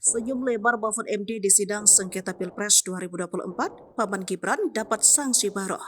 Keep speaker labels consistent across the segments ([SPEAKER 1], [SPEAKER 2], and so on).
[SPEAKER 1] Senyum lebar Mahfud MD di sidang sengketa Pilpres 2024, Paman Gibran dapat sanksi baru.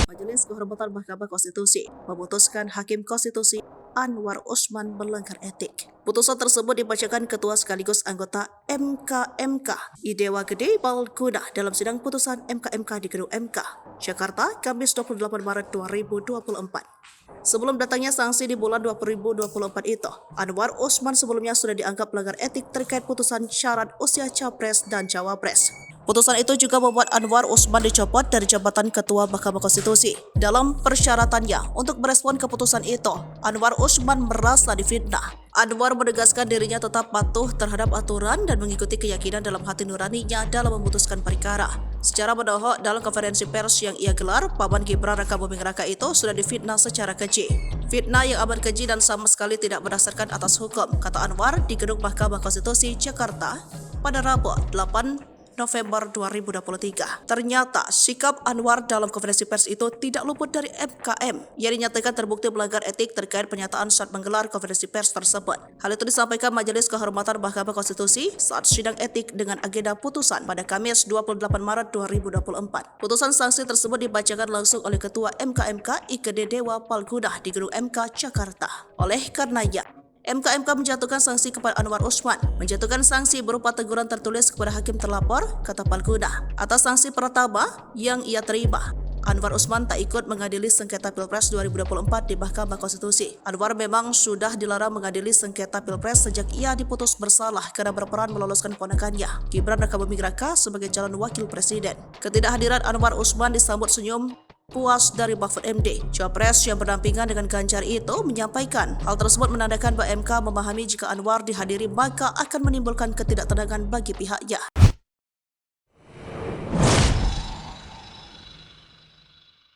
[SPEAKER 1] Majelis Kehormatan Mahkamah Konstitusi memutuskan Hakim Konstitusi Anwar Usman melanggar etik. Putusan tersebut dibacakan Ketua sekaligus anggota MKMK Idewa Gede Palguna dalam sidang putusan MKMK di Gedung MK, Jakarta, Kamis 28 Maret 2024. Sebelum datangnya sanksi di bulan 2024 itu, Anwar Usman sebelumnya sudah dianggap melanggar etik terkait putusan syarat usia Capres dan Cawapres. Putusan itu juga membuat Anwar Usman dicopot dari jabatan Ketua Mahkamah Konstitusi. Dalam persyaratannya untuk merespon keputusan itu, Anwar Usman merasa difitnah. Anwar menegaskan dirinya tetap patuh terhadap aturan dan mengikuti keyakinan dalam hati nuraninya dalam memutuskan perkara. Secara menohok dalam konferensi pers yang ia gelar, Paman Gibran Raka Buming Raka itu sudah difitnah secara keji. Fitnah yang amat keji dan sama sekali tidak berdasarkan atas hukum, kata Anwar di Gedung Mahkamah Konstitusi Jakarta pada Rabu 8 November 2023. Ternyata sikap Anwar dalam konferensi pers itu tidak luput dari MKM. Ia dinyatakan terbukti melanggar etik terkait pernyataan saat menggelar konferensi pers tersebut. Hal itu disampaikan Majelis Kehormatan Mahkamah Konstitusi saat sidang etik dengan agenda putusan pada Kamis 28 Maret 2024. Putusan sanksi tersebut dibacakan langsung oleh Ketua MKMK IKD Dewa Palguna di Gedung MK Jakarta. Oleh karenanya, MKMK menjatuhkan sanksi kepada Anwar Usman, menjatuhkan sanksi berupa teguran tertulis kepada hakim terlapor, kata Palguna. Atas sanksi pertama yang ia terima, Anwar Usman tak ikut mengadili sengketa Pilpres 2024 di Mahkamah Konstitusi. Anwar memang sudah dilarang mengadili sengketa Pilpres sejak ia diputus bersalah karena berperan meloloskan ponakannya, Gibran Raka Buming Raka, sebagai calon wakil presiden. Ketidakhadiran Anwar Usman disambut senyum puas dari Mahfud MD. Capres yang berdampingan dengan Ganjar itu menyampaikan hal tersebut menandakan bahwa MK memahami jika Anwar dihadiri maka akan menimbulkan ketidaktenangan bagi pihaknya.